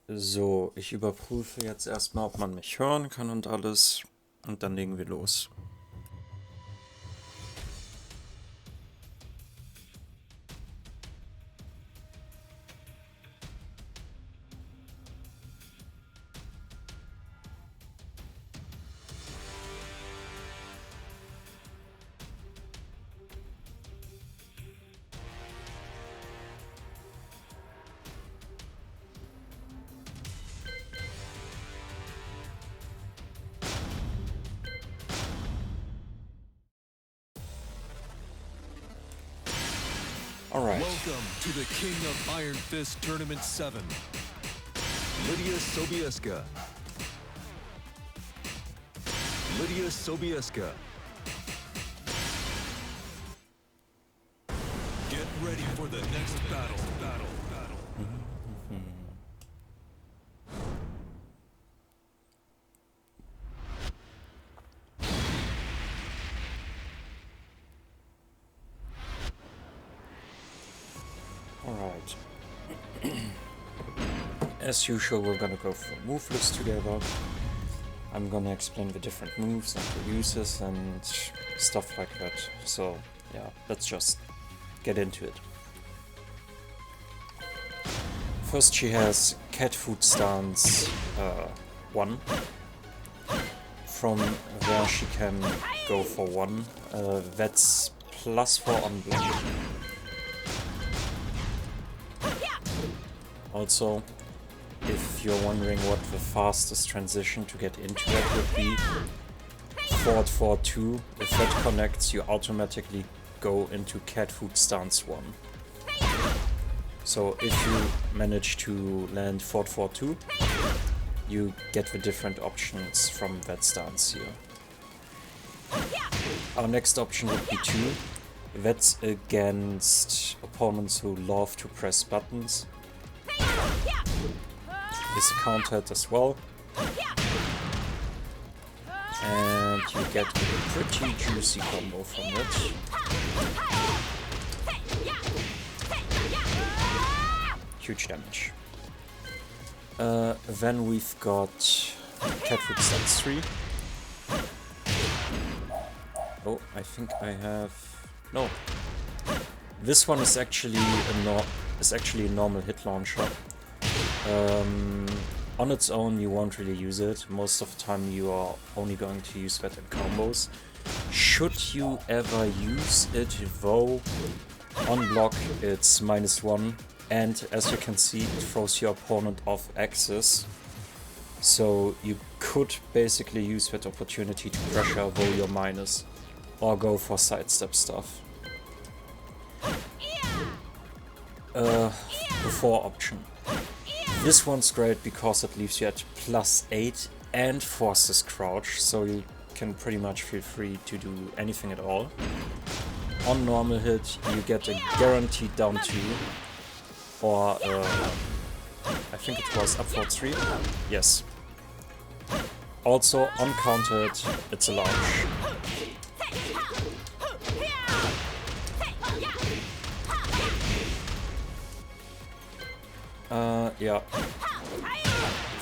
So, ich überprüfe jetzt erstmal, ob man mich hören kann und alles. Und dann legen wir los. Alright. Welcome to the King of Iron Fist Tournament 7. Lidia Sobieska. Lidia Sobieska. Get ready for the next battle. Alright. As usual, we're gonna go for move list together. I'm gonna explain the different moves and the uses and stuff like that. So, yeah, let's just get into it. First, she has cat food stance 1. From there, she can go for 1. That's +4 on block. Also, if you're wondering what the fastest transition to get into that would be, forward 4-2. If that connects, you automatically go into cat food stance 1. So if you manage to land forward 4-2, you get the different options from that stance here. Our next option would be 2. That's against opponents who love to press buttons. Is countered as well. And you get a pretty juicy combo from it. Huge damage. Then we've got cat food stance 3. Oh, I think I have... No. This one is actually a normal hit launcher. On its own, you won't really use it. Most of the time, you are only going to use that in combos. Should you ever use it, though, on block it's -1, and as you can see, it throws your opponent off axis. So you could basically use that opportunity to pressure though you're minus, or go for sidestep stuff. The 4 option. This one's great because it leaves you at +8 and forces crouch, so you can pretty much feel free to do anything at all. On normal hit, you get a guaranteed down 2, or I think it was up for 3. Yes. Also, uncounted, it's a launch. Yeah.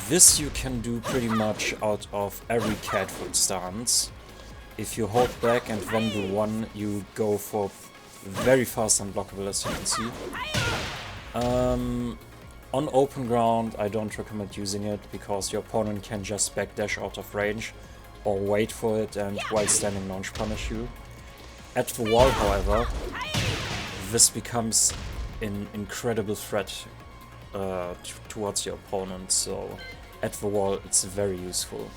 This you can do pretty much out of every cat food stance. If you hold back and then do 1, you go for very fast unblockable, as you can see. On open ground, I don't recommend using it because your opponent can just backdash out of range or wait for it and while standing launch punish you. At the wall, however, this becomes an incredible threat towards your opponent, so at the wall it's very useful.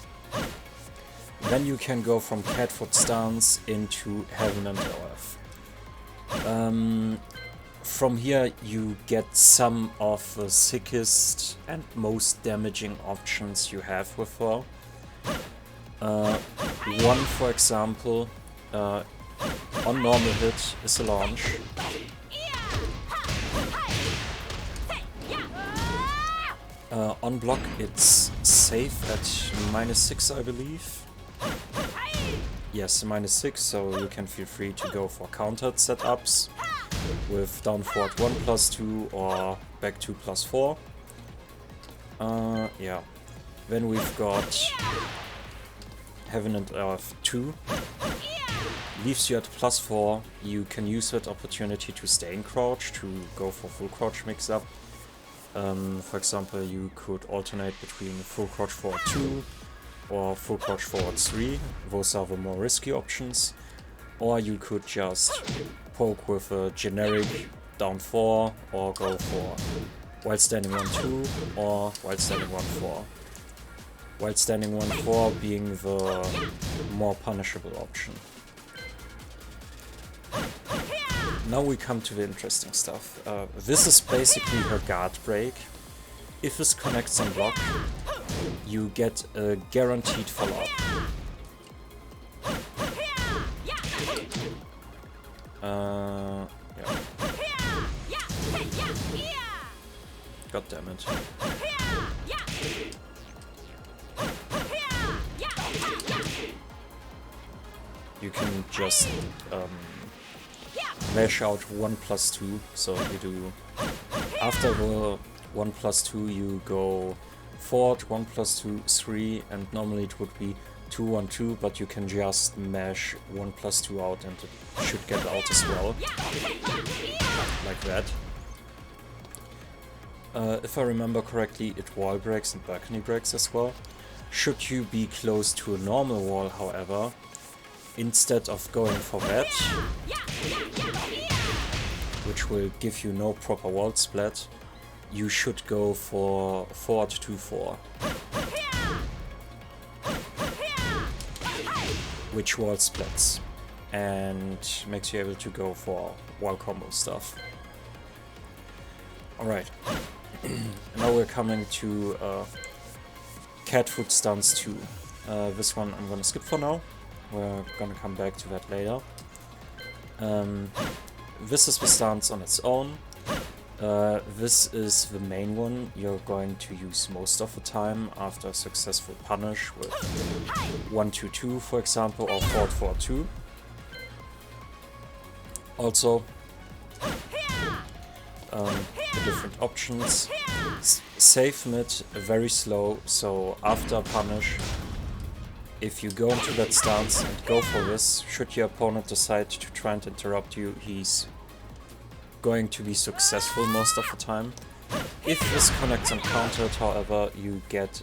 Then you can go from cat foot stance into heaven and earth. From here you get some of the sickest and most damaging options you have with her. One, for example, on normal hit is a launch. On block it's safe at -6, I believe. Yes, -6, so you can feel free to go for countered setups with down forward 1+2 or back 2+4. Yeah. Then we've got Heaven and Earth 2. Leaves you at +4. You can use that opportunity to stay in crouch, to go for full crouch mix-up. For example, you could alternate between full crouch forward 2 or full crouch forward 3. Those are the more risky options. Or you could just poke with a generic down 4 or go for while standing 1-2 or while standing 1-4. While standing 1-4 being the more punishable option. Now we come to the interesting stuff. This is basically her guard break. If this connects on block, you get a guaranteed follow-up. Yeah. God damn it. You can just mash out 1+2, so you do after the 1+2 you go forward 1+2, 3, and normally it would be 2-1-2, but you can just mash 1+2 out and it should get out as well, like that. If I remember correctly, it wall breaks and balcony breaks as well. Should you be close to a normal wall, however, instead of going for that, which will give you no proper wall split, you should go for forward 2-4, which wall splits and makes you able to go for wall combo stuff. Alright, now we're coming to cat foot stance 2. This one I'm gonna skip for now. We're gonna come back to that later. This is the stance on its own. This is the main one you're going to use most of the time after a successful punish with 1-2-2, for example, or 4-4-2. Also, the different options. Safe mid, very slow, so after punish, if you go into that stance and go for this, should your opponent decide to try and interrupt you, he's going to be successful most of the time. If this connects uncountered, however, you get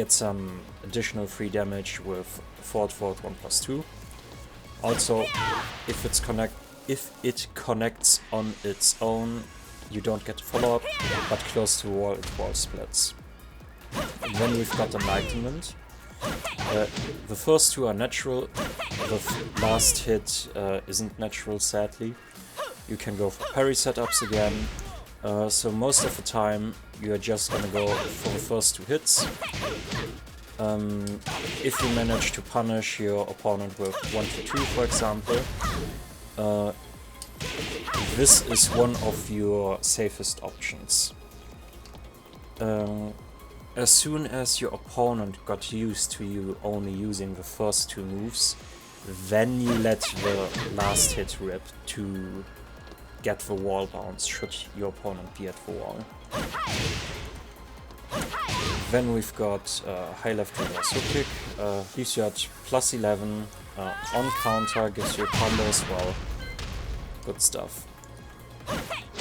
some additional free damage with forward 1+2. Also, if it connects on its own, you don't get a follow-up, but close to wall, it wall splits. And then we've got Enlightenment. The first two are natural, the last hit isn't natural, sadly. You can go for parry setups again, so most of the time you're just gonna go for the first two hits. If you manage to punish your opponent with 1-2, for example, this is one of your safest options. As soon as your opponent got used to you only using the first two moves, then you let the last hit rip to get the wall bounce, should your opponent be at the wall. Then we've got high left reverse hook kick, leaves you at +11, on counter, gives you a combo as well. Good stuff.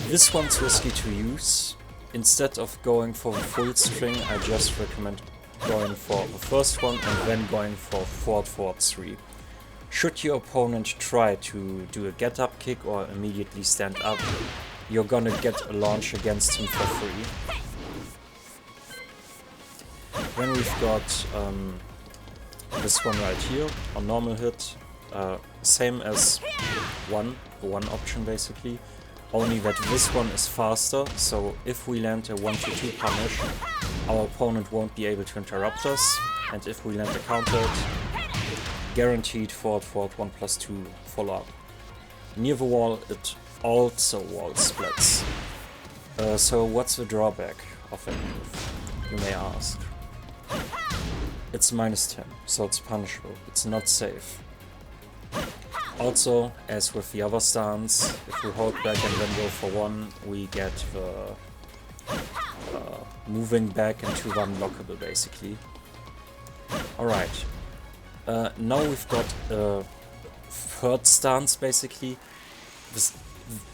This one's risky to use. Instead of going for the full string, I just recommend going for the first one and then going for forward 3. Should your opponent try to do a get up kick or immediately stand up, you're gonna get a launch against him for free. Then we've got this one right here, on normal hit, same as the one option basically, only that this one is faster, so if we land a 1-2 punish, our opponent won't be able to interrupt us, and if we land a counter, guaranteed forward 1+2 follow-up. Near the wall, it also wall splits. So what's the drawback of that move, you may ask? It's -10, so it's punishable, it's not safe. Also, as with the other stance, if we hold back and then go for 1, we get the moving back into unblockable basically. Alright. Now we've got a third stance basically.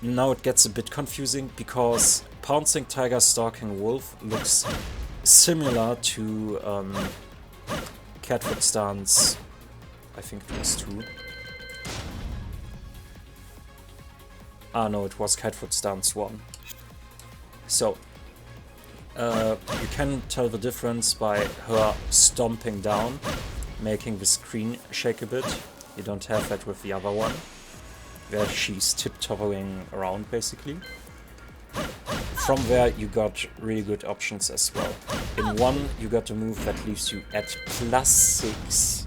Now it gets a bit confusing because Pouncing Tiger, Stalking Wolf looks similar to Catfoot stance, I think it was 2. Ah no, it was Catfoot stance 1. So, you can tell the difference by her stomping down, making the screen shake a bit. You don't have that with the other one, where she's tiptoeing around basically. From there you got really good options as well. In 1 you got a move that leaves you at +6.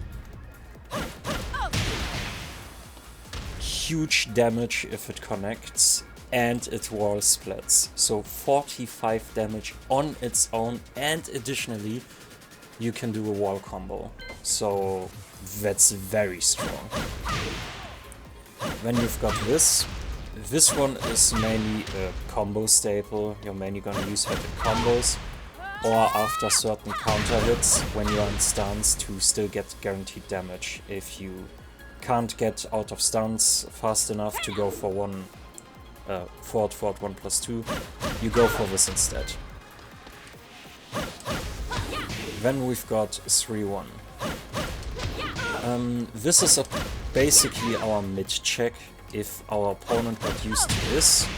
Huge damage if it connects, and it wall splits. So 45 damage on its own, and additionally you can do a wall combo. So that's very strong. Then you've got this. This one is mainly a combo staple. You're mainly gonna use that in combos or after certain counter hits when you're in stance to still get guaranteed damage. If you can't get out of stance fast enough to go for one forward 1+2, you go for this instead. Then we've got 3-1. This is basically our mid check. If our opponent got used to this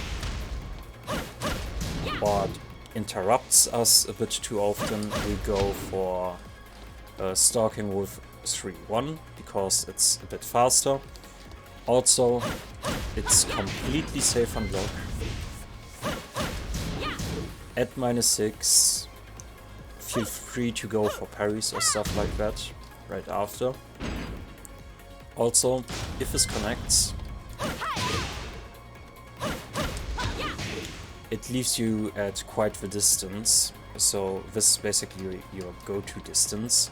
or interrupts us a bit too often, we go for Stalking Wolf 3-1 because it's a bit faster. Also, it's completely safe on block. At -6, feel free to go for parries or stuff like that right after. Also, if this connects, it leaves you at quite the distance, so this is basically your go-to distance,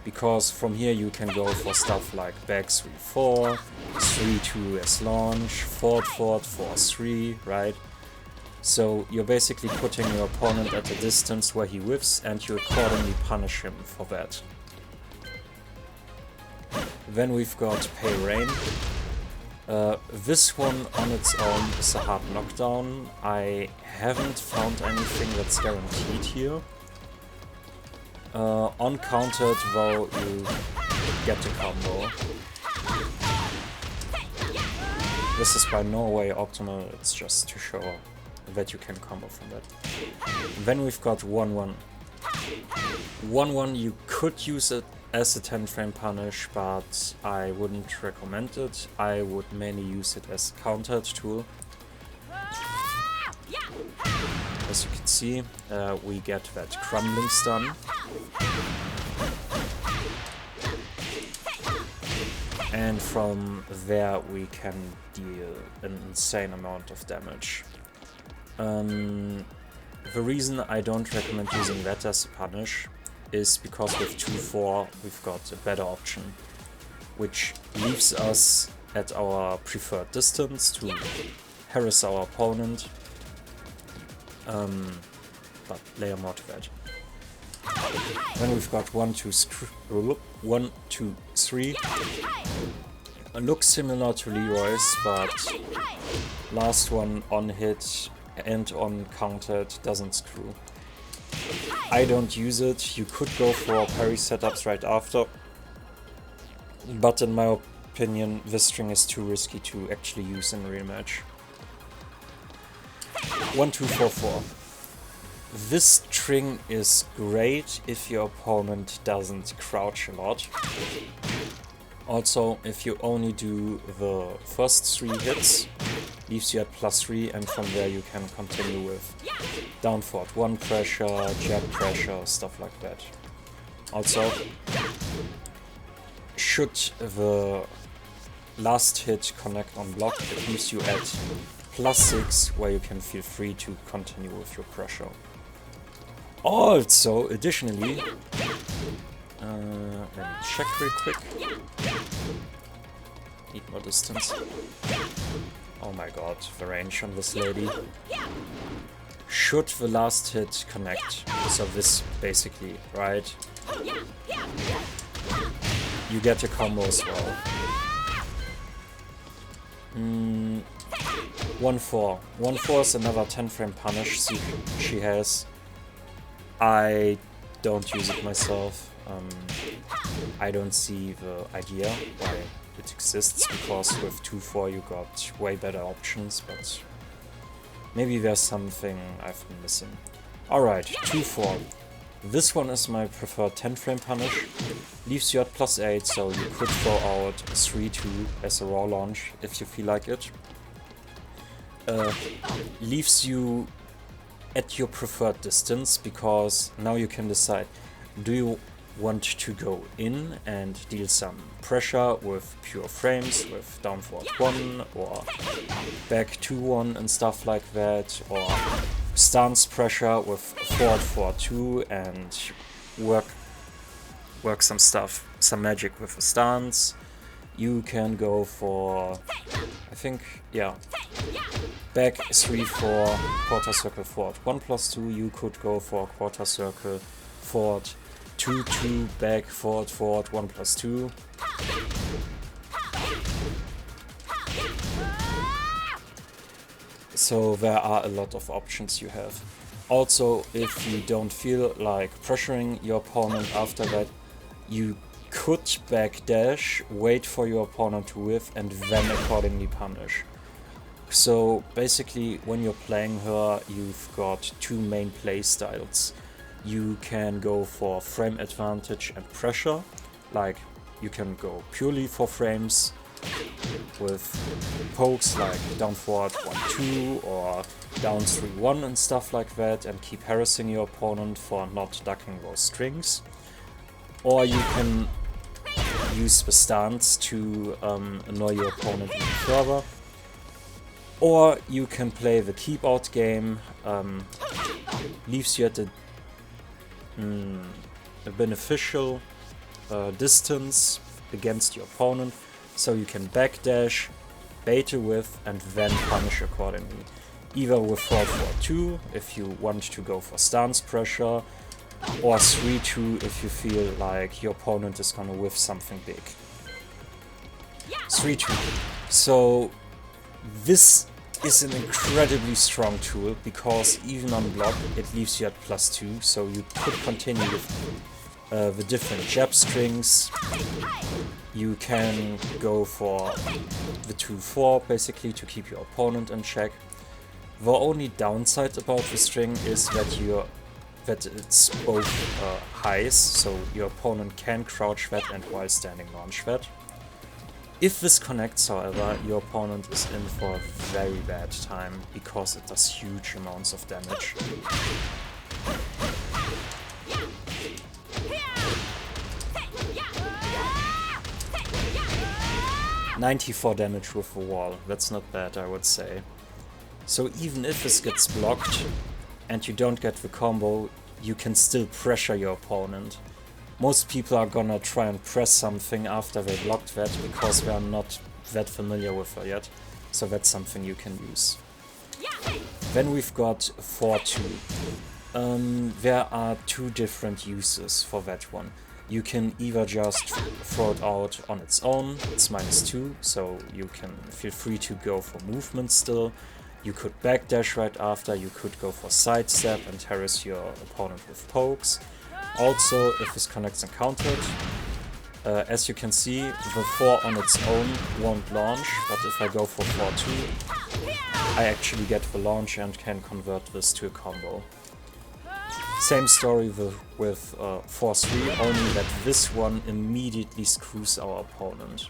because from here you can go for stuff like back 3-4, 3-2 as launch, forward 4-3, right? So you're basically putting your opponent at a distance where he whiffs and you accordingly punish him for that. Then we've got Pay Rain. This one on its own is a hard knockdown. I haven't found anything that's guaranteed here. Uncountered though, you get a combo. This is by no way optimal, it's just to show that you can combo from that. Then we've got 1-1. 1-1, you could use it as a 10 frame punish, but I wouldn't recommend it. I would mainly use it as a countered tool. As you can see, we get that crumbling stun. And from there we can deal an insane amount of damage. The reason I don't recommend using that as a punish is because with 2-4 we've got a better option, which leaves us at our preferred distance to harass our opponent, but later more to that. Then we've got 1, 2, 3. Looks similar to Leroy's, but last one on hit and on countered doesn't screw. I don't use it. You could go for parry setups right after, but in my opinion this string is too risky to actually use in a real match. 1, 2, 4, 4. This string is great if your opponent doesn't crouch a lot. Also, if you only do the first 3 hits, leaves you at +3, and from there you can continue with down forward 1 pressure, jab pressure, stuff like that. Also, should the last hit connect on block, it leaves you at +6, where you can feel free to continue with your pressure. Also, additionally, let me check real quick. Need more distance. Oh my god, the range on this lady. should the last hit connect. So this basically, right? You get a combo as well. 1-4. 1-4 is another 10 frame punish she has. I don't use it myself. I don't see the idea why it exists, because with 2-4 you got way better options, but maybe there's something I've been missing. Alright, 2-4. This one is my preferred 10 frame punish. Leaves you at +8, so you could throw out 3-2 as a raw launch if you feel like it. Leaves you at your preferred distance, because now you can decide, do you want to go in and deal some pressure with pure frames, with down forward 1 or back 2-1 and stuff like that, or stance pressure with forward 4-2 and work some stuff, some magic with a stance. You can go for, I think, yeah, back 3-4, quarter circle forward 1+2. You could go for quarter circle forward 2-2, back forward 1+2. So there are a lot of options you have. Also, if you don't feel like pressuring your opponent after that, you could backdash, wait for your opponent to whiff, and then accordingly punish. So basically, when you're playing her, you've got two main play styles. You can go for frame advantage and pressure, like you can go purely for frames with pokes like down forward 1-2 or down 3-1 and stuff like that, and keep harassing your opponent for not ducking those strings. Or you can use the stance to annoy your opponent even further. Or you can play the keep out game, leaves you at a beneficial distance against your opponent, so you can backdash, bait a whiff, and then punish accordingly. Either with 4-4-2 if you want to go for stance pressure, or 3-2 if you feel like your opponent is gonna whiff something big. 3-2. So this is an incredibly strong tool, because even on block it leaves you at +2, so you could continue with the different jab strings. You can go for the 2-4 basically to keep your opponent in check. The only downside about the string is that it's both highs, so your opponent can crouch that and while standing launch that. If this connects, however, your opponent is in for a very bad time, because it does huge amounts of damage. $94 damage with the wall, that's not bad, I would say. So even if this gets blocked and you don't get the combo, you can still pressure your opponent. Most people are gonna try and press something after they blocked that, because they are not that familiar with her yet. So that's something you can use. Then we've got 4-2. There are two different uses for that one. You can either just throw it out on its own, it's -2, so you can feel free to go for movement still. You could backdash right after, you could go for sidestep and harass your opponent with pokes. Also, if this connects and countered, as you can see, the 4 on its own won't launch, but if I go for 4-2, I actually get the launch and can convert this to a combo. Same story with 4-3, only that this one immediately screws our opponent.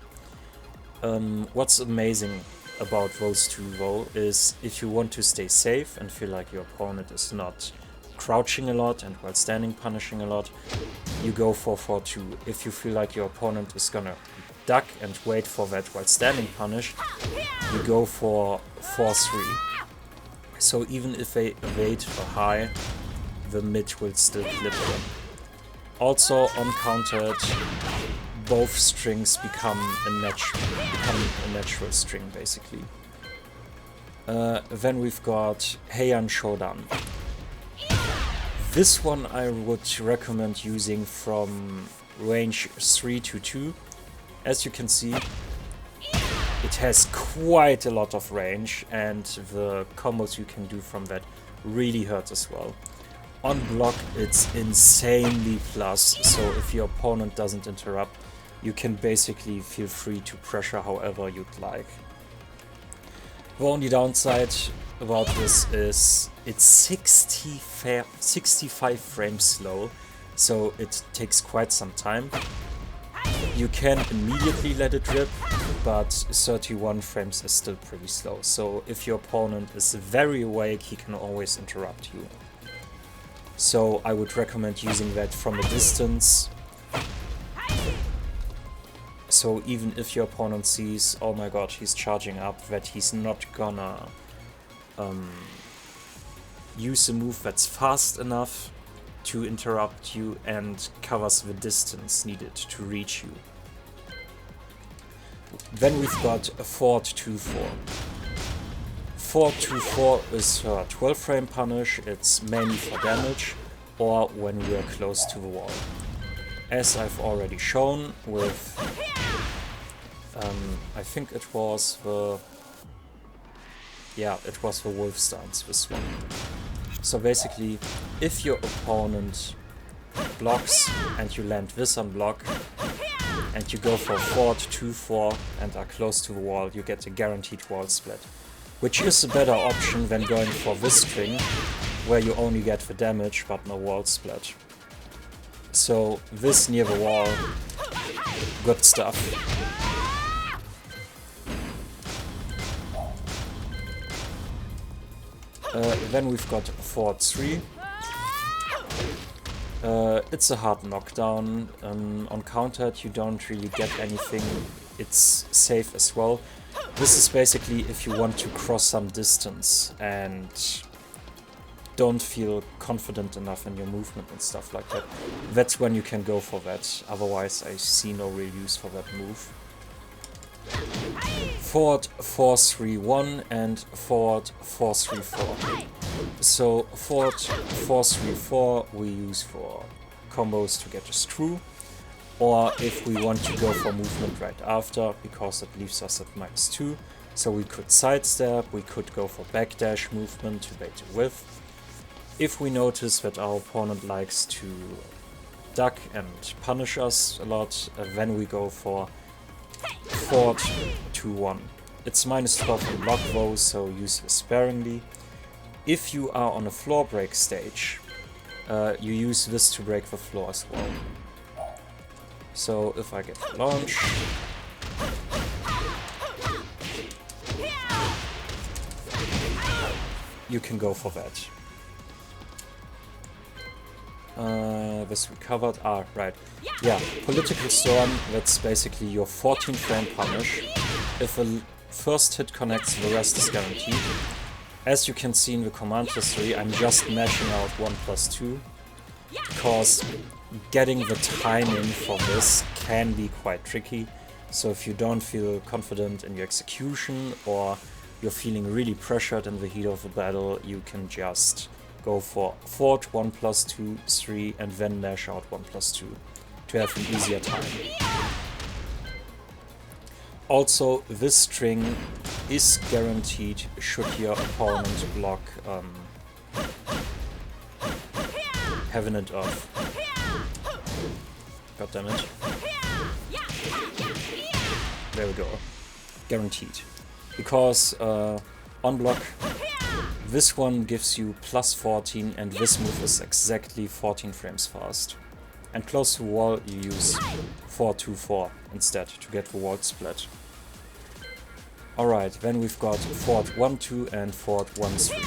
What's amazing about those two though is, if you want to stay safe and feel like your opponent is not crouching a lot and while standing punishing a lot, you go for 4-2. If you feel like your opponent is gonna duck and wait for that while standing punish, you go for 4-3. So even if they evade a high, the mid will still clip them. Also, uncountered, both strings become a natural string basically. Then we've got Heian Showdown. This one I would recommend using from range 3 to 2. As you can see, it has quite a lot of range, and the combos you can do from that really hurt as well. On block, it's insanely plus, so if your opponent doesn't interrupt, you can basically feel free to pressure however you'd like. The only downside about this is it's 65 frames slow, so it takes quite some time. You can immediately let it rip, but 31 frames is still pretty slow, so if your opponent is very awake, he can always interrupt you. So I would recommend using that from a distance. So even if your opponent sees, oh my god, he's charging up, that he's not gonna use a move that's fast enough to interrupt you and covers the distance needed to reach you. Then we've got a Forward 2-4. Forward 2-4 is her 12 frame punish, it's mainly for damage or when we are close to the wall. As I've already shown with, I think it was the wolf stance, this one. So basically, if your opponent blocks and you land this on block, and you go for Forward 2-4 and are close to the wall, you get a guaranteed wall split. Which is a better option than going for this string, where you only get the damage but no wall split. So this near the wall, good stuff. Then we've got Forward 3. It's a hard knockdown. On countered you don't really get anything. It's safe as well. This is basically if you want to cross some distance and don't feel confident enough in your movement and stuff like that. That's when you can go for that. Otherwise I see no real use for that move. Forward 4-3-1 and forward 4-3-4. So forward 4-3-4 we use for combos to get a screw, or if we want to go for movement right after, because it leaves us at -2. So we could sidestep, we could go for backdash movement to bait a whiff. If we notice that our opponent likes to duck and punish us a lot, then we go for Forward 2-1. It's -12 on block though, so use it sparingly. If you are on a floor break stage, you use this to break the floor as well. So if I get the launch, you can go for that. This we covered. Ah, right. Yeah, Political Storm, that's basically your 14 frame punish. If a first hit connects, the rest is guaranteed. As you can see in the command history, I'm just mashing out 1+2, because getting the timing for this can be quite tricky. So if you don't feel confident in your execution, or you're feeling really pressured in the heat of the battle, you can just go for forward 1+2, 3, and then dash out 1+2 to have an easier time. Also, this string is guaranteed should your opponent block having it off. God damn it. There we go. Guaranteed. Because on block, this one gives you +14 and this move is exactly 14 frames fast. And close to wall you use 4-2-4 instead to get the wall split. Alright, then we've got forward 1-2 and forward 1-3.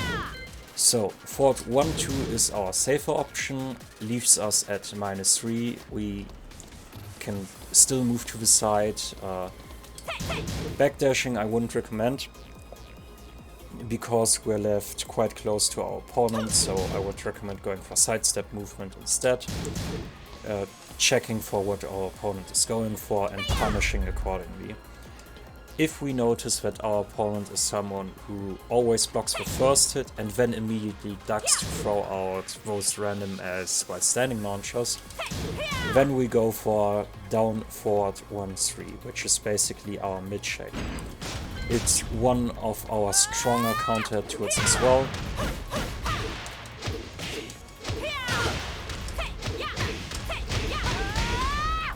So, forward 1-2 is our safer option, leaves us at -3. We can still move to the side. Backdashing I wouldn't recommend, because we're left quite close to our opponent, so I would recommend going for sidestep movement instead, checking for what our opponent is going for and punishing accordingly. If we notice that our opponent is someone who always blocks the first hit and then immediately ducks to throw out those random as while standing launchers, then we go for down forward 1-3, which is basically our mid check. It's one of our stronger counter tools as well.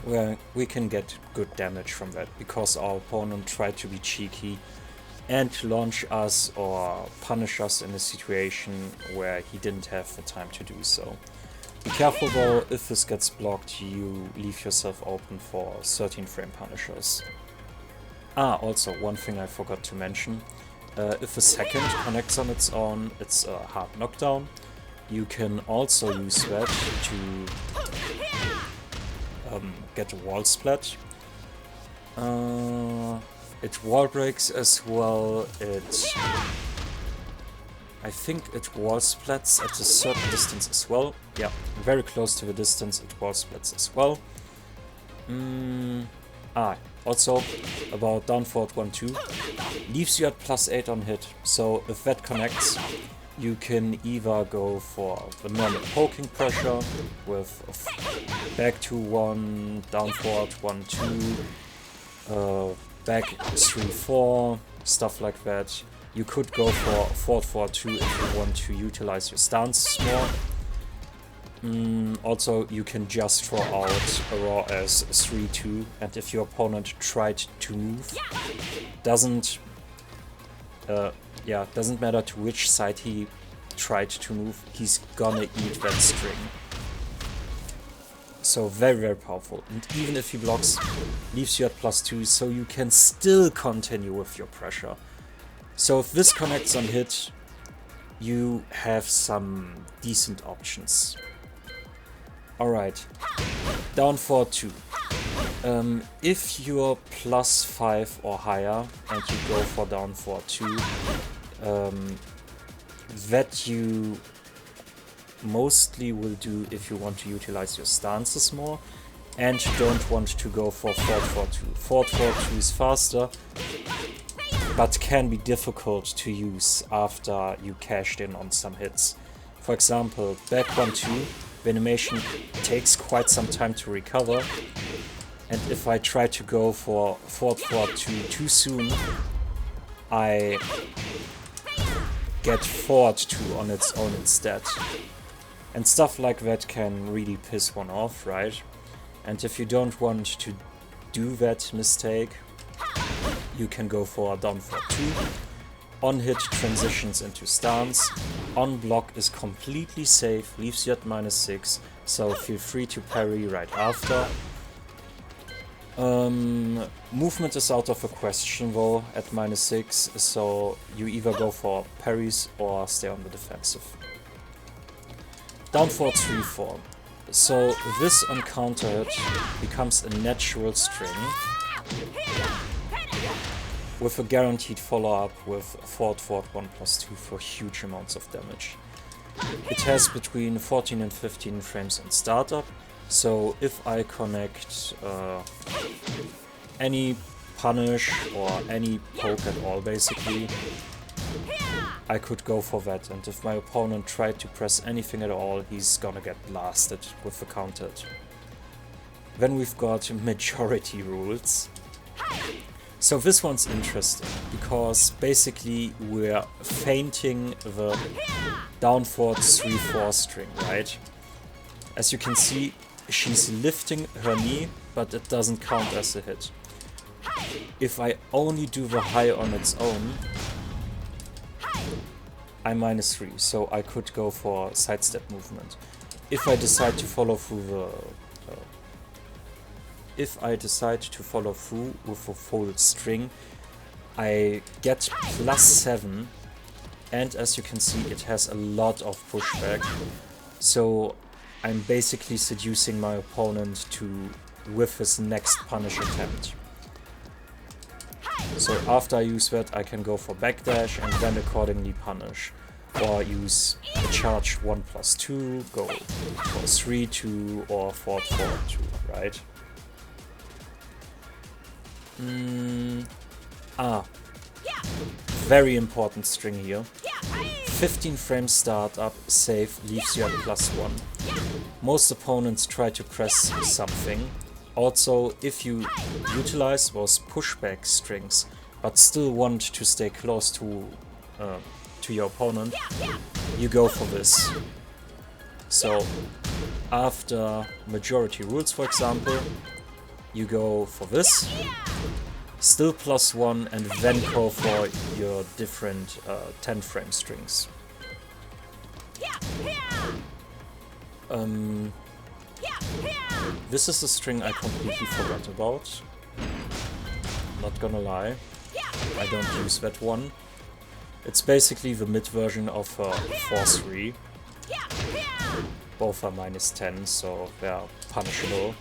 Where we can get good damage from that, because our opponent tried to be cheeky and launch us or punish us in a situation where he didn't have the time to do so. Be careful though, if this gets blocked, you leave yourself open for 13 frame punishers. Also, one thing I forgot to mention, if a second connects on its own, it's a hard knockdown. You can also use that to get a wall splat. It wall breaks as well. I think it wall splats at a certain distance as well. Yeah, very close to the distance it wall splats as well. Also about down forward 1-2 leaves you at +8 on hit. So if that connects, you can either go for the normal poking pressure with back 2-1, down forward 1-2, back 3-4, stuff like that. You could go for forward 4-2 if you want to utilize your stance more. Also, you can just throw out a raw as 3-2, and if your opponent tried to move, doesn't matter to which side he tried to move, he's gonna eat that string. So very, very powerful. And even if he blocks, leaves you at +2, so you can still continue with your pressure. So if this connects on hit, you have some decent options. Alright, down forward 2. If you're +5 or higher and you go for down forward 2, that you mostly will do if you want to utilize your stances more and don't want to go for forward 4-2. Forward 4-2 is faster, but can be difficult to use after you cashed in on some hits. For example, back 1-2, the animation takes quite some time to recover, and if I try to go for forward 4-2 too soon, I get forward 2 on its own instead. And stuff like that can really piss one off, right? And if you don't want to do that mistake, you can go for down forward 2. On hit transitions into stance. On block is completely safe, leaves you at -6, so feel free to parry right after. Movement is out of the question though at -6, so you either go for parries or stay on the defensive. Down forward 3-4. So this on counter hit becomes a natural string with a guaranteed follow-up with forward 1+2 for huge amounts of damage. It has between 14 and 15 frames on startup, so if I connect any punish or any poke at all basically, I could go for that, and if my opponent tried to press anything at all, he's gonna get blasted with the counter. Then we've got majority rules. So this one's interesting, because basically we're feinting the down forward 3-4 string, right? As you can see, she's lifting her knee, but it doesn't count as a hit. If I only do the high on its own, I'm -3, so I could go for sidestep movement. If I decide to follow through with a full string, I get +7, and as you can see, it has a lot of pushback. So I'm basically seducing my opponent with his next punish attempt. So after I use that, I can go for backdash and then accordingly punish. Or use a charge 1+2, go for 3-2 or 4-4-2, right? Very important string here. 15 frame startup save leaves you at +1. Most opponents try to press something. Also, if you utilize those pushback strings, but still want to stay close to your opponent, you go for this. So, after majority rules, for example, you go for this, still +1, and then go for your different 10 frame strings. This is a string I completely forgot about. Not gonna lie, I don't use that one. It's basically the mid version of 4-3. Both are -10, so they're punishable.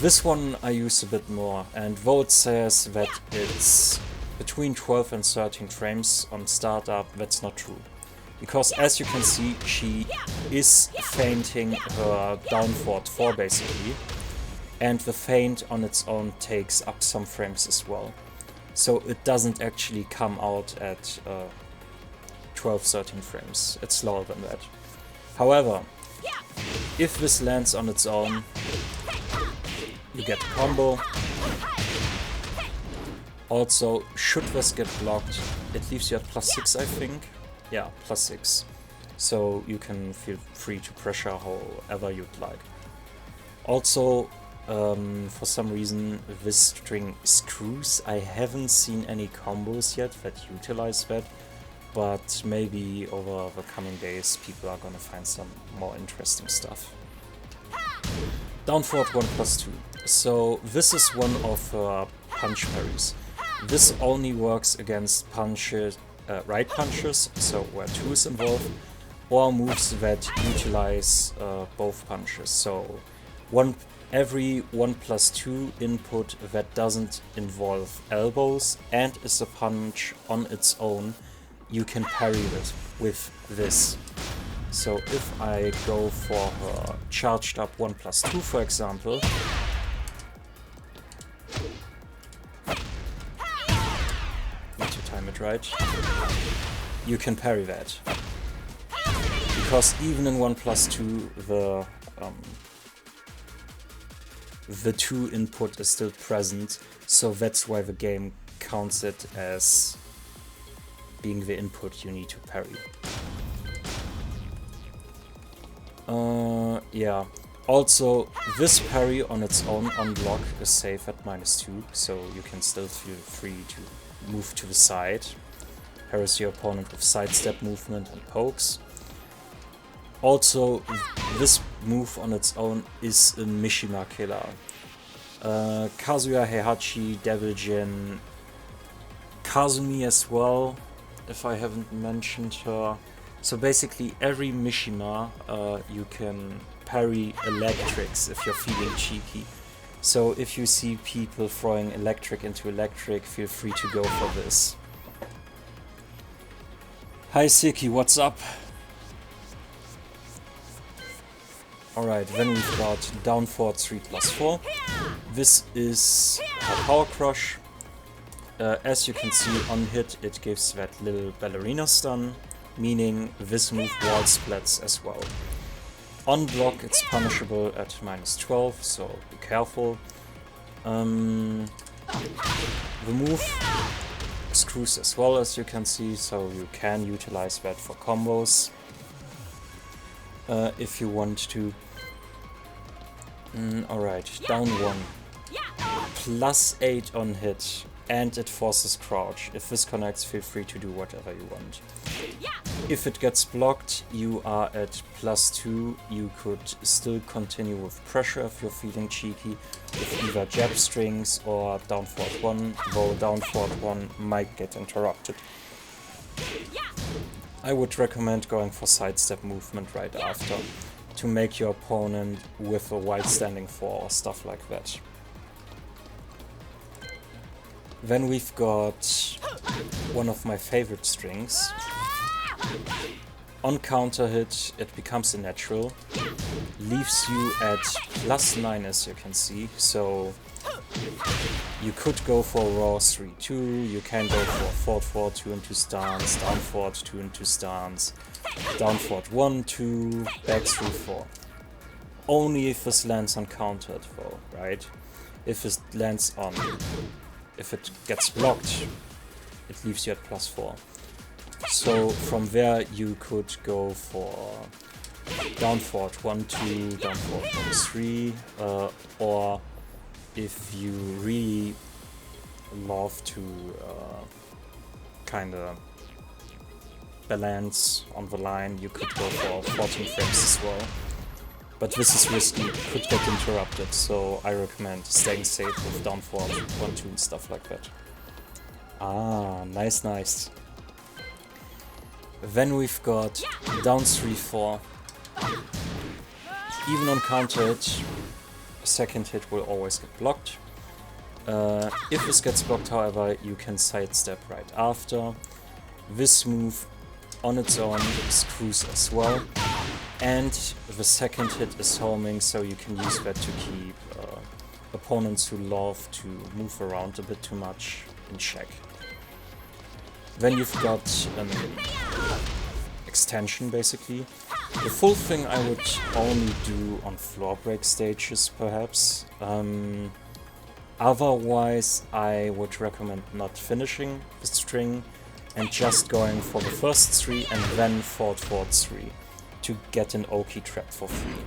This one I use a bit more, and though it says that it's between 12 and 13 frames on startup, that's not true. Because as you can see, she is feinting her down forward 4 basically, and the feint on its own takes up some frames as well. So it doesn't actually come out at 12-13 frames, it's lower than that. However, if this lands on its own, you get a combo. Also, should this get blocked, it leaves you at +6, I think. Yeah, +6. So you can feel free to pressure however you'd like. Also, for some reason, this string screws. I haven't seen any combos yet that utilize that, but maybe over the coming days people are gonna find some more interesting stuff. Down forward 1 +2. So this is one of punch parries. This only works against punches, right punches, so where 2 is involved, or moves that utilize both punches. So every 1 +2 input that doesn't involve elbows and is a punch on its own, you can parry with this. So if I go for her charged up 1 +2, for example, need to time it right, you can parry that. Because even in 1 +2, the 2 input is still present, so that's why the game counts it as being the input you need to parry. Yeah. Also, this parry on its own on block is safe at -2, so you can still feel free to move to the side, harass your opponent with sidestep movement and pokes. Also, this move on its own is a Mishima killer. Kazuya Heihachi, Devil Jin, Kazumi as well, if I haven't mentioned her. So basically every Mishima you can parry electrics if you're feeling cheeky. So if you see people throwing electric into electric, feel free to go for this. Hi Siki, what's up? Alright, then we've got down forward 3 +4. This is her power crush. As you can see on hit, it gives that little ballerina stun, meaning this move wall splats as well. On block it's punishable at -12, so be careful. The move screws as well, as you can see, so you can utilize that for combos if you want to. Alright, down 1. +8 on hit, and it forces crouch. If this connects, feel free to do whatever you want. If it gets blocked, you are at +2. You could still continue with pressure if you're feeling cheeky, with either jab strings or down forward 1, though down forward 1 might get interrupted. I would recommend going for sidestep movement right after, to make your opponent with a wide standing 4 or stuff like that. Then we've got one of my favorite strings. On counter hit, it becomes a natural, leaves you at +9, as you can see, so You could go for raw 3-2, you can go for forward forward 2 into stance, down forward 2 into stance, down forward 1-2, back 3-4. Only if this lands uncountered though, right? If it lands on, if it gets blocked, it leaves you at +4. So from there you could go for down forward 1-2, down forward 1-3, or if you really love to kind of balance on the line, you could go for 14 frames as well. But this is risky, could get interrupted, so I recommend staying safe with down forward 1-2 and stuff like that. Ah, nice, nice. Then we've got down 3-4. Even uncountered, second hit will always get blocked. If this gets blocked, however, you can sidestep right after. This move on its own screws as well. And the second hit is homing, so you can use that to keep opponents who love to move around a bit too much in check. Then you've got an extension, basically. The full thing I would only do on floor break stages, perhaps. Otherwise, I would recommend not finishing the string and just going for the first 3 and then forward 3 to get an Oki trap for free.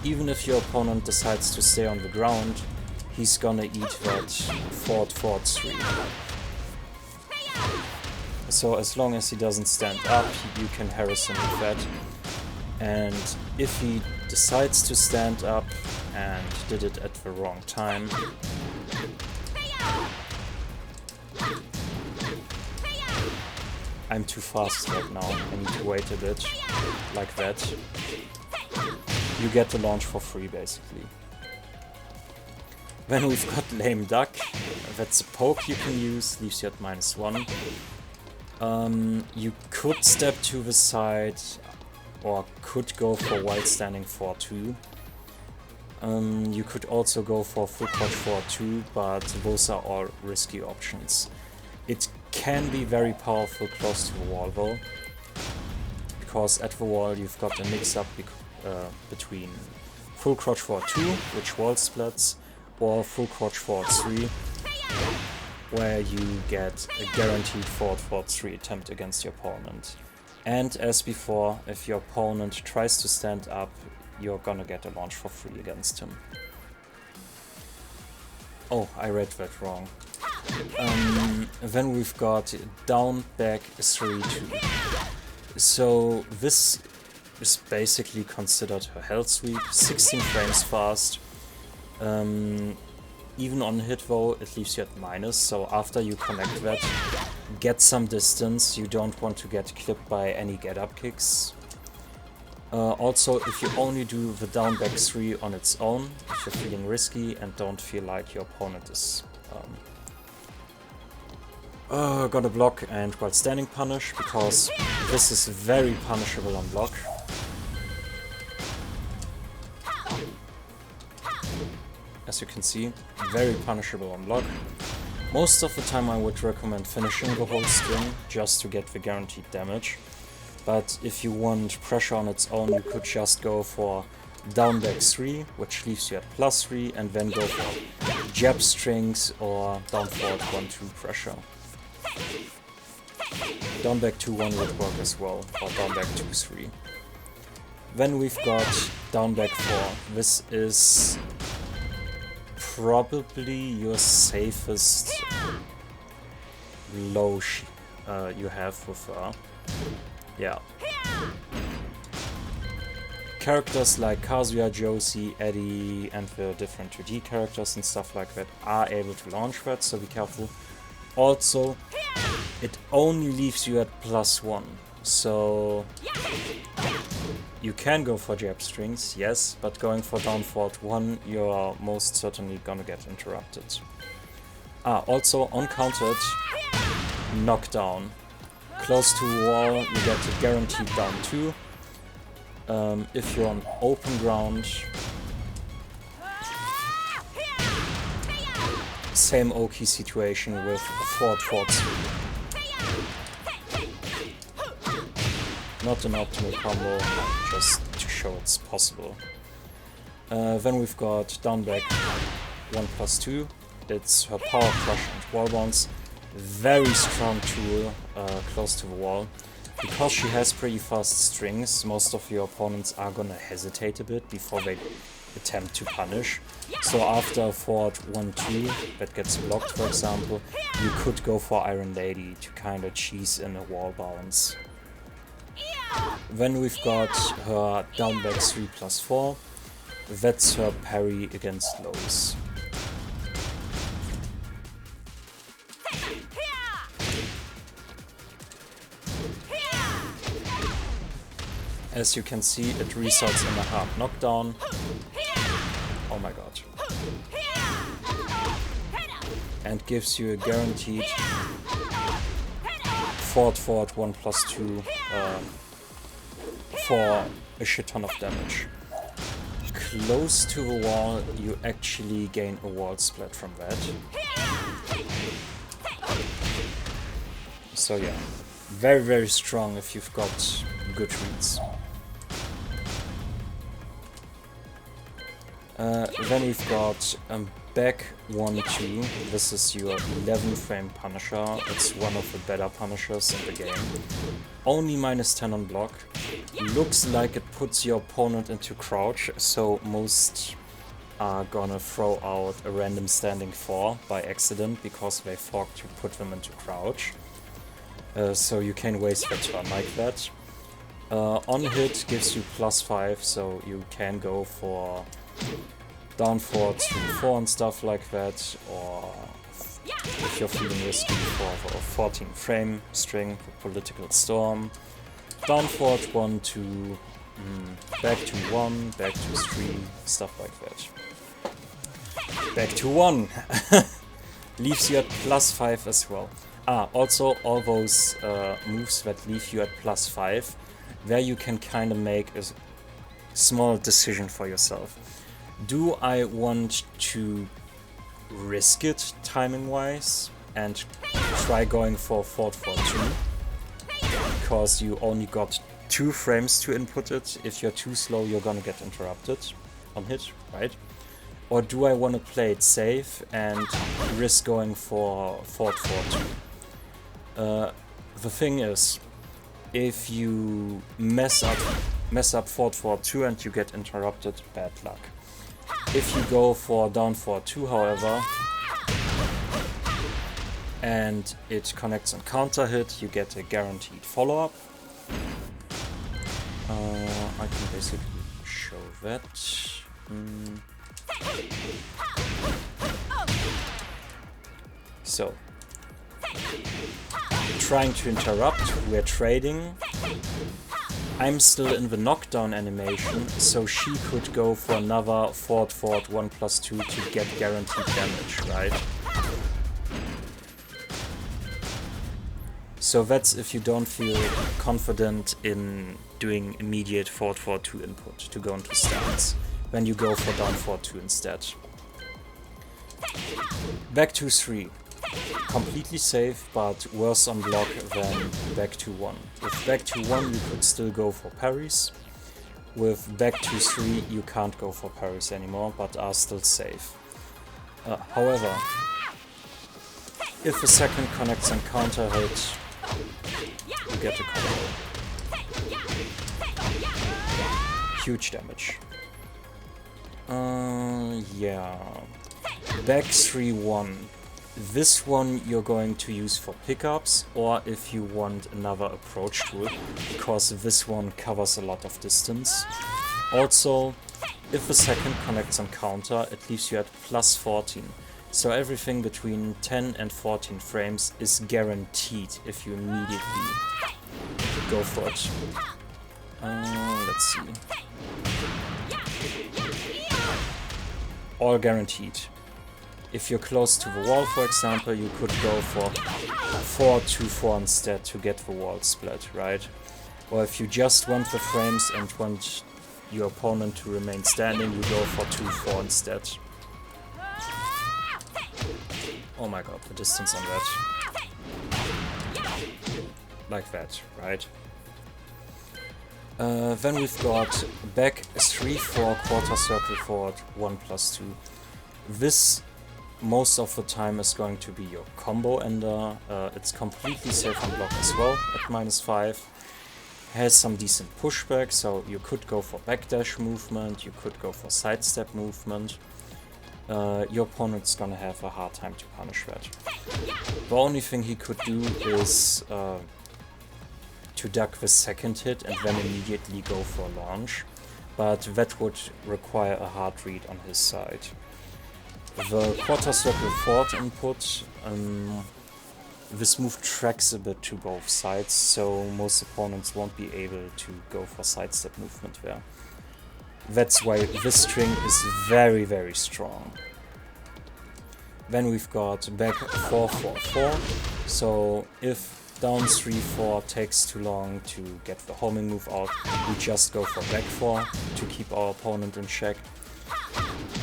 Even if your opponent decides to stay on the ground, he's gonna eat that forward 3. So as long as he doesn't stand up, you can harass him with that. And if he decides to stand up and did it at the wrong time, I'm too fast right now, I need to wait a bit, like that. You get the launch for free, basically. Then we've got Lame Duck, that's a poke you can use, leaves you at -1. You could step to the side, or could go for while standing 4-2. You could also go for full crouch 4-2, but those are all risky options. It can be very powerful close to the wall though, because at the wall you've got a mix-up between full crouch 4-2, which wall splits, or full crouch 4-3, where you get a guaranteed forward 3 attempt against your opponent. And as before, if your opponent tries to stand up, you're gonna get a launch for free against him. Oh, I read that wrong. Then we've got down back 3-2. So this is basically considered a hell sweep, 16 frames fast. Even on hit though, it leaves you at -, so after you connect that, get some distance, you don't want to get clipped by any get-up kicks. Also, if you only do the down back 3 on its own, if you're feeling risky and don't feel like your opponent is gonna block and while standing punish, because this is very punishable on block. As you can see, very punishable on block. Most of the time I would recommend finishing the whole string just to get the guaranteed damage. But if you want pressure on its own, you could just go for down back 3, which leaves you at +3, and then go for jab strings or down forward 1-2 pressure. Down back 2-1 would work as well, or down back 2-3. Then we've got down back 4. This is probably your safest low you have with yeah. Characters like Kazuya, Josie, Eddie, and the different 2D characters and stuff like that are able to launch that, so be careful. Also, it only leaves you at +1, so you can go for jab strings, yes, but going for down forward 1, you're most certainly gonna get interrupted. Also, uncounted, knockdown. Close to wall, you get a guaranteed down 2. If you're on open ground, Same Oki situation with forward 4-2. Not an optimal combo, just to show it's possible. Then we've got down back 1+2. It's her power crush and wall bounce. Very strong tool close to the wall. Because she has pretty fast strings, most of your opponents are gonna hesitate a bit before they attempt to punish. So after forward 1-2 that gets blocked, for example, you could go for Iron Lady to kind of cheese in a wall bounce. Then we've got her down back 3+4. That's her parry against lows. As you can see, it results in a hard knockdown. Oh my god. And gives you a guaranteed forward 1+2 for a shit ton of damage. Close to the wall, you actually gain a wall split from that. So yeah, very strong if you've got good reads. Then we've got back 1-2. This is your 11 frame Punisher. It's one of the better Punishers in the game. Only -10 on block. Looks like it puts your opponent into crouch, so most are gonna throw out a random standing 4 by accident because they forgot to put them into crouch. So you can waste your turn like that. On hit gives you +5, so you can go for down forward 3-4 and stuff like that, or if you're feeling risky for a 14 frame string for Political Storm. Down forward 1-2, back to 1, back to 3, stuff like that. Back to 1 leaves you at +5 as well. Also all those moves that leave you at +5, there you can kind of make a small decision for yourself. Do I want to risk it timing-wise and try going for forward 4-2? Because you only got 2 frames to input it. If you're too slow, you're gonna get interrupted on hit, right? Or do I want to play it safe and risk going for forward 4-2? The thing is, if you mess up forward 4-2 and you get interrupted, bad luck. If you go for down 4-2, however, and it connects on counter hit, you get a guaranteed follow-up. I can basically show that. So, trying to interrupt, we're trading. I'm still in the knockdown animation, so she could go for another forward 1+2 to get guaranteed damage, right? So that's if you don't feel confident in doing immediate forward 4-2 input to go into stance. Then you go for down 4-2 instead. Back to 3. Completely safe, but worse on block than back to 1. With back to 1 you could still go for parries. With back to 3 you can't go for parries anymore, but are still safe. However, if a second connects and counter hit, you get a combo. Huge damage. Yeah. Back 3-1. This one you're going to use for pickups, or if you want another approach tool, because this one covers a lot of distance. Also, if the second connects on counter, it leaves you at +14. So everything between 10 and 14 frames is guaranteed if you immediately go for it. Let's see. All guaranteed. If you're close to the wall, for example, you could go for 4-2-4 instead to get the wall split, right? Or if you just want the frames and want your opponent to remain standing, you go for 2-4 instead. Oh my god, the distance on that. Like that, right? Then we've got back 3-4 quarter circle forward 1+2. This most of the time is going to be your combo ender. It's completely safe on block as well at -5. Has some decent pushback, so you could go for backdash movement, you could go for sidestep movement. Your opponent's gonna have a hard time to punish that. The only thing he could do is to duck the second hit and then immediately go for a launch, but that would require a hard read on his side. The quarter circle forward input, this move tracks a bit to both sides, so most opponents won't be able to go for sidestep movement there. That's why this string is very, very strong. Then we've got back 4-4-4, so if down 3-4 takes too long to get the homing move out, we just go for back 4 to keep our opponent in check.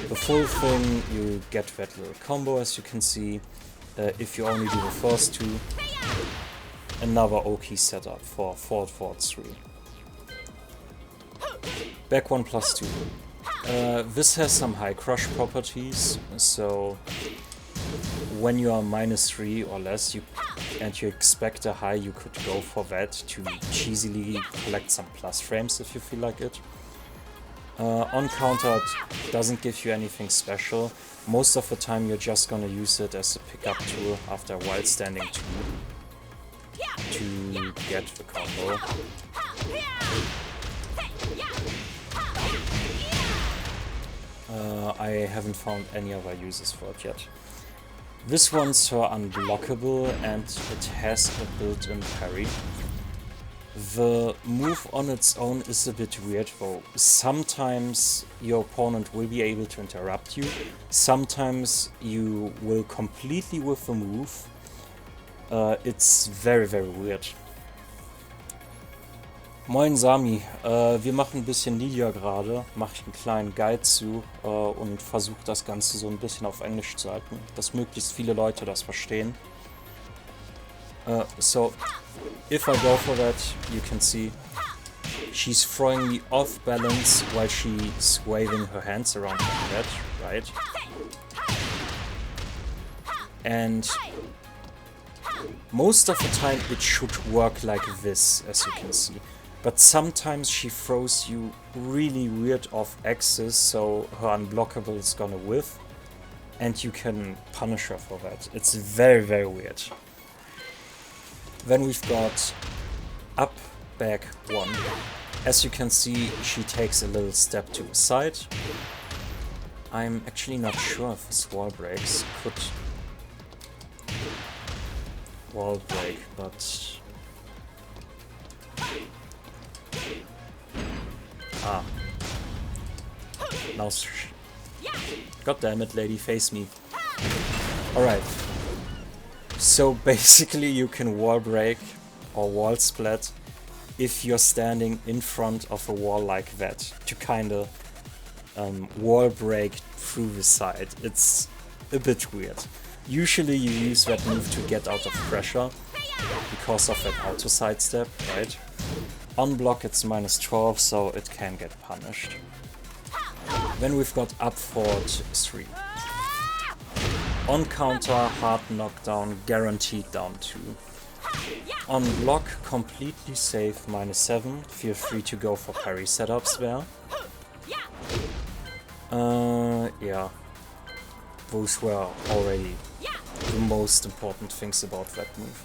The full thing, you get that little combo as you can see. If you only do the first two, another OK setup for forward 3. Back 1+2. This has some high crush properties, so when you are -3 or less and you expect a high, you could go for that to cheesily collect some plus frames if you feel like it. On counter, it doesn't give you anything special. Most of the time you're just gonna use it as a pickup tool after a wild standing 2 to get the combo. I haven't found any other uses for it yet. This one's her unblockable and it has a built-in parry. The move on its own is a bit weird though. Sometimes your opponent will be able to interrupt you, sometimes you will completely with the move. It's very, very weird. Moin Sami, wir machen ein bisschen Lidia gerade, mache ich einen kleinen Guide zu und versuche das Ganze so ein bisschen auf Englisch zu halten, dass möglichst viele Leute das verstehen. So, if I go for that, you can see she's throwing me off balance while she's waving her hands around like that, right? And most of the time it should work like this, as you can see. But sometimes she throws you really weird off axis, so her unblockable is gonna whiff, and you can punish her for that. It's very, very weird. Then we've got up, back, 1. As you can see, she takes a little step to the side. I'm actually not sure if this wall breaks. Could wall break, but... Ah. Now... God damn it, lady, face me. Alright. So basically you can wall break or wall splat if you're standing in front of a wall like that to kinda wall break through the side. It's a bit weird. Usually you use that move to get out of pressure because of that auto sidestep, right? On block it's -12, so it can get punished. Then we've got up forward 3. On counter, hard knockdown, guaranteed down 2. On block, completely safe, -7. Feel free to go for parry setups there. Yeah. Those were already the most important things about that move.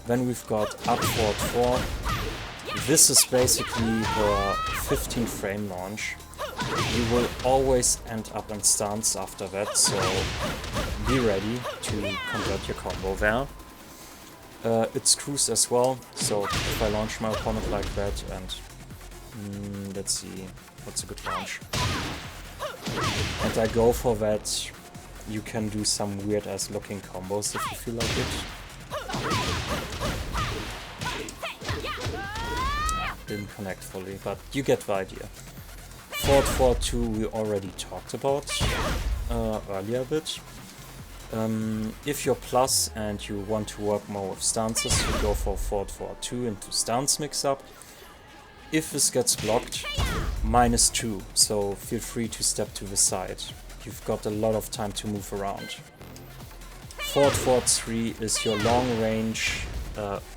Then we've got up forward 4. This is basically her 15 frame launch. You will always end up in stance after that, so be ready to convert your combo there. It screws as well, so if I launch my opponent like that and let's see, what's a good launch? And I go for that, you can do some weird ass looking combos if you feel like it. Didn't connect fully, but you get the idea. Forward 4-2 we already talked about earlier a bit. If you're plus and you want to work more with stances, you go for forward forward 2 into stance mix-up. If this gets blocked, -2, so feel free to step to the side. You've got a lot of time to move around. Forward forward 3 is your long range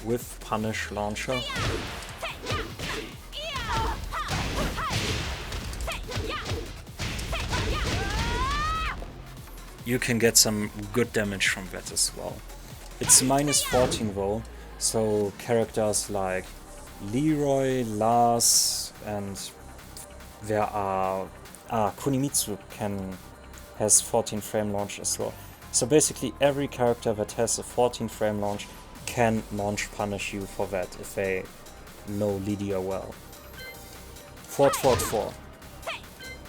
with punish launcher. You can get some good damage from that as well. It's -14 though, so characters like Leroy, Lars, and there are Kunimitsu has 14 frame launch as well. So basically every character that has a 14 frame launch can launch punish you for that if they know Lidia well. Forward forward 4.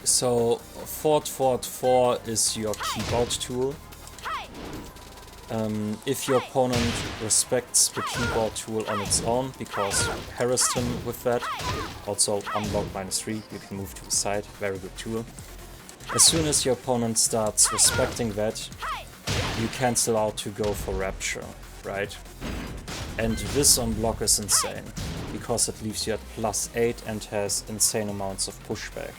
So forward forward 4 is your keyboard tool. If your opponent respects the keyboard tool on its own, because you harassed him with that, also unblock -3, you can move to the side, very good tool. As soon as your opponent starts respecting that, you cancel out to go for Rapture, right? And this on block is insane, because it leaves you at +8 and has insane amounts of pushback.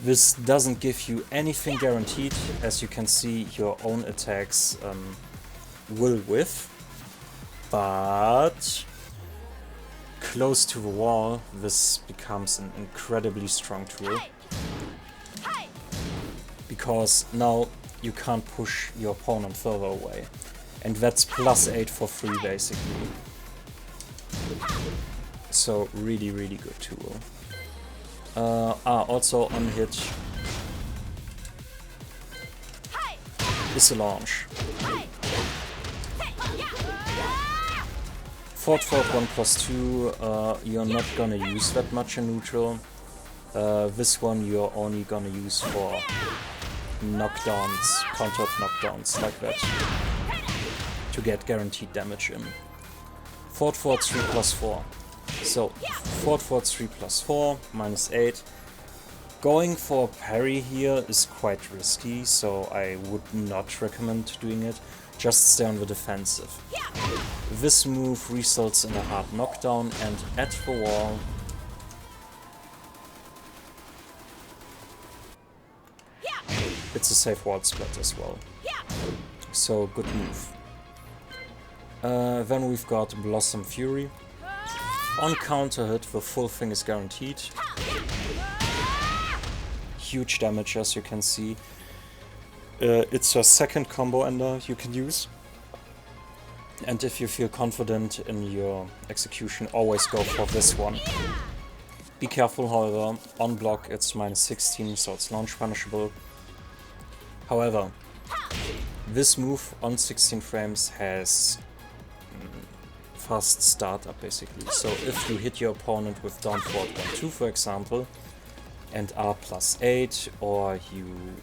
This doesn't give you anything guaranteed, as you can see your own attacks will whiff, but close to the wall this becomes an incredibly strong tool, because now you can't push your opponent further away, and that's +8 for free basically. So really good tool. Also on hit is a launch. Forward forward 1+2, you're not gonna use that much in neutral. This one you're only gonna use for knockdowns, countered knockdowns like that, to get guaranteed damage in. Forward forward 3+4. So forward forward 3+4, -8. Going for parry here is quite risky, so I would not recommend doing it. Just stay on the defensive. This move results in a hard knockdown, and at the wall it's a safe wall split as well. So good move. Then we've got Blossom Fury. On counter hit, the full thing is guaranteed. Huge damage, as you can see. It's your second combo ender you can use. And if you feel confident in your execution, always go for this one. Be careful, however, on block it's -16, so it's launch punishable. However, this move on 16 frames has fast startup basically. So if you hit your opponent with down forward 1-2 for example, and are +8, or you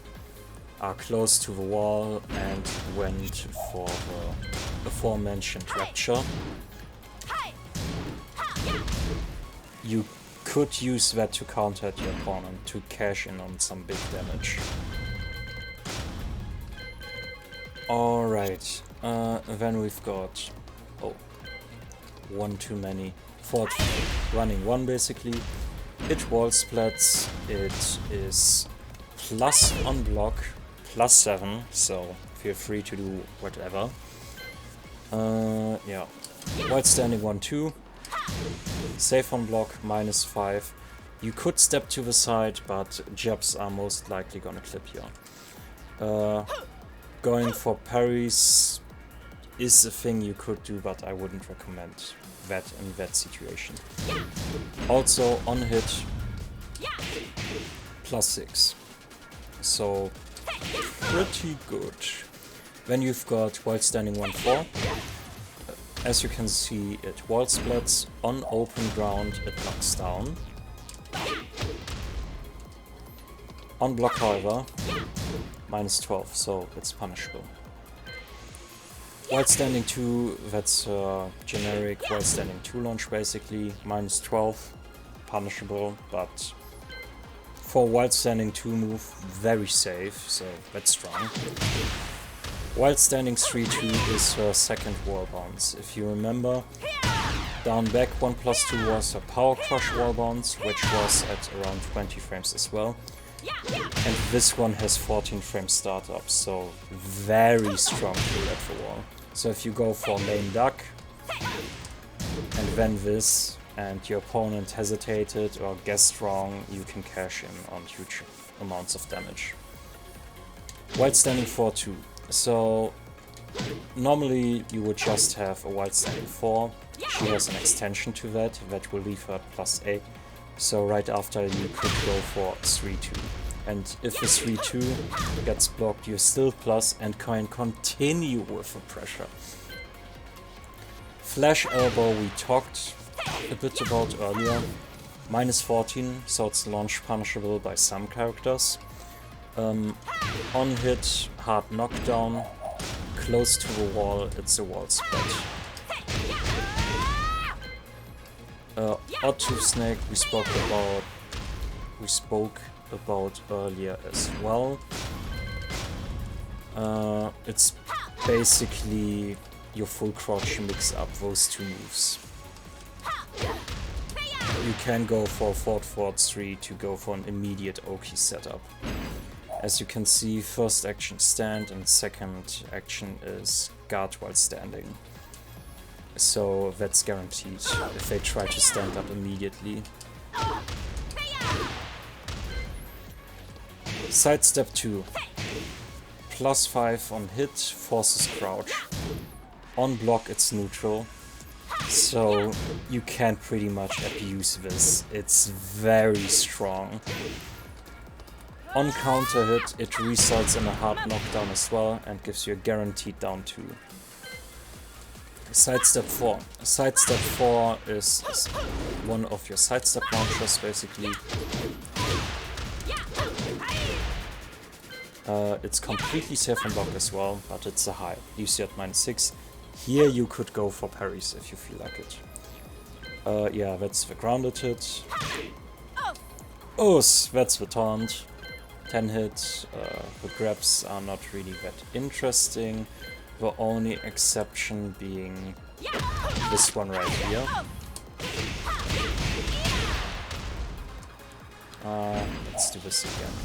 are close to the wall and went for the aforementioned Rapture, you could use that to counter your opponent to cash in on some big damage. Alright, then we've got, one too many, forward running 1 basically. It wall splats, it is plus on block, +7, so feel free to do whatever. Yeah, white standing 1-2, safe on block, -5. You could step to the side, but jabs are most likely gonna clip you. Going for parries is a thing you could do, but I wouldn't recommend that in that situation. Also on hit, +6. So pretty good. Then you've got while standing 1-4. As you can see, it wall splats. On open ground it knocks down. On block, however, -12, so it's punishable. While standing 2, that's generic while standing 2 launch basically, -12, punishable, but for while standing 2 move, very safe, so that's strong. While standing 3-2 is her second wall bounce. If you remember, down back 1+2 was her power crush wall bounce, which was at around 20 frames as well. And this one has 14 frame startup, so very strong tool at the wall. So if you go for lame duck and then this, and your opponent hesitated or guessed wrong, you can cash in on huge amounts of damage. While standing 4-2. So normally you would just have a while standing 4. She has an extension to that will leave her at +8. So right after you could go for 3-2. And if the 3-2 gets blocked, you're still plus and can continue with the pressure. Flash elbow we talked a bit about earlier. -14, so it's launch punishable by some characters. On hit, hard knockdown. Close to the wall, it's a wall spread. Odd Tooth Snake we spoke about earlier as well. It's basically your full crouch mix up those two moves. You can go for forward 3 to go for an immediate Oki setup. As you can see, first action stand and second action is guard while standing. So that's guaranteed if they try to stand up immediately. Sidestep 2. +5 on hit, forces crouch. On block it's neutral, so you can pretty much abuse this. It's very strong. On counter hit, it results in a hard knockdown as well and gives you a guaranteed down 2. Sidestep 4. Sidestep 4 is one of your sidestep launchers basically. It's completely safe on block as well, but it's a high. You see at -6. Here you could go for parries if you feel like it. Yeah, that's the grounded hit. That's the taunt. 10 hit. The grabs are not really that interesting. The only exception being this one right here. Let's do this again.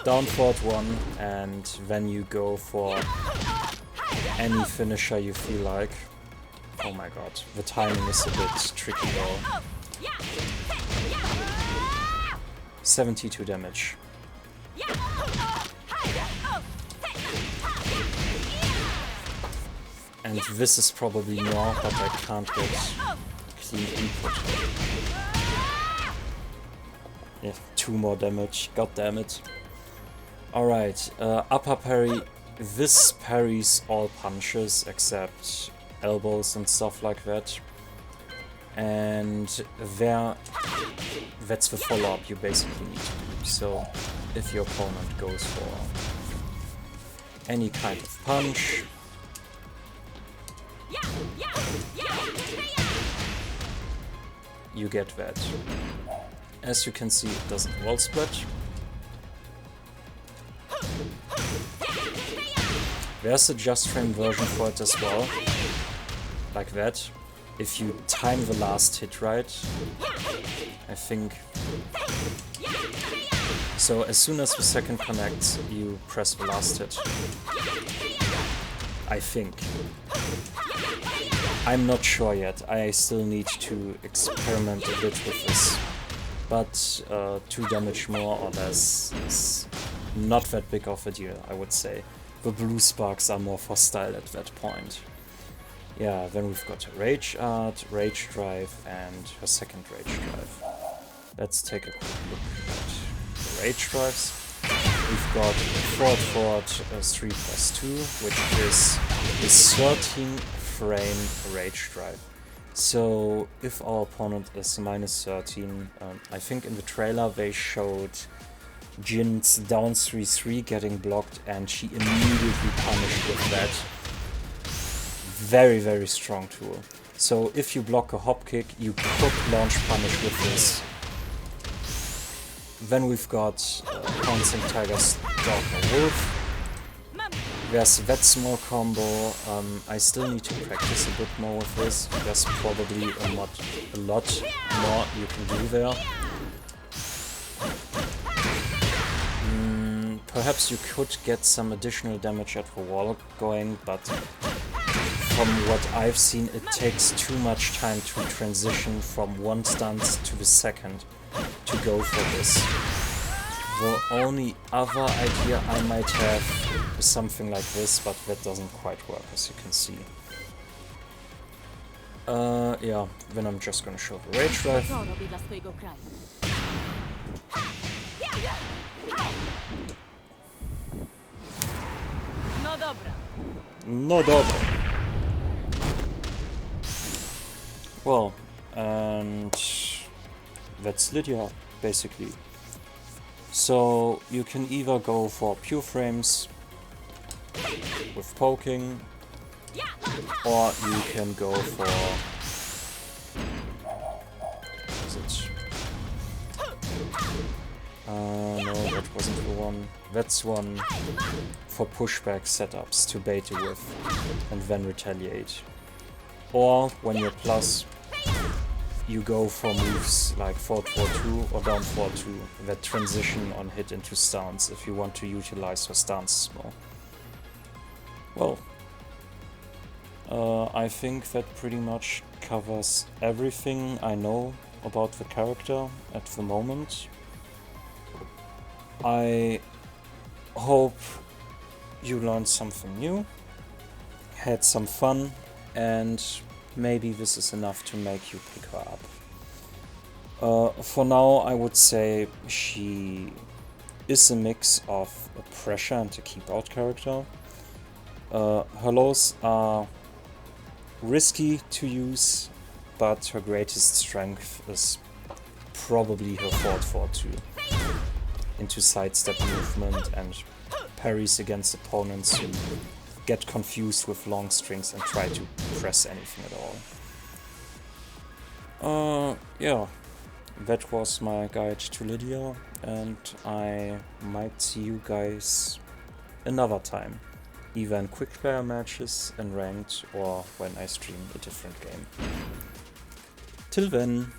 Down forward 1, and then you go for any finisher you feel like. Oh my god, the timing is a bit tricky though. 72 damage. And this is probably more, but I can't get clean input. Yeah, 2 more damage, god damn it. Alright, upper parry. This parries all punches except elbows and stuff like that. And that's the follow-up you basically need to do. So if your opponent goes for any kind of punch, you get that. As you can see, it doesn't wall split. There's a just frame version for it as well, like that. If you time the last hit right, I think. So as soon as the second connects, you press the last hit. I think. I'm not sure yet. I still need to experiment a bit with this. But 2 damage more or less is not that big of a deal, I would say. The blue sparks are more for style at that point. Yeah, then we've got a Rage Art, Rage Drive, and her second Rage Drive. Let's take a quick look at the Rage Drives. We've got forward 3+2, which is a 13 frame Rage Drive. So if our opponent is -13, I think in the trailer they showed Jin's down 3-3 getting blocked and she immediately punished with that. Very, very strong tool. So if you block a hop kick, you could launch punish with this. Then we've got Pouncing Tiger's Dog or Wolf. There's that small combo. I still need to practice a bit more with this. There's probably a lot more you can do there. Perhaps you could get some additional damage at the wall going, but from what I've seen, it takes too much time to transition from one stance to the second to go for this. The only other idea I might have is something like this, but that doesn't quite work, as you can see. Yeah, then I'm just gonna show the Rage Drive. No dobra. Well, and that's Lidia, basically. So you can either go for pure frames with poking, or you can go for... Is it? No, that wasn't the one. That's one for pushback setups to bait you with and then retaliate. Or when you're plus, you go for moves like forward 4-2 or down 4-2 that transition on hit into stance if you want to utilize your stance more. Well, I think that pretty much covers everything I know about the character at the moment. I hope you learned something new, had some fun, and maybe this is enough to make you pick her up. For now, I would say she is a mix of a pressure and a keep-out character. Her lows are risky to use, but her greatest strength is probably her forward 4-2 into sidestep movement and parries against opponents who get confused with long strings and try to press anything at all. Yeah, that was my guide to Lidia, and I might see you guys another time, either in quick player matches, in ranked, or when I stream a different game. Till then.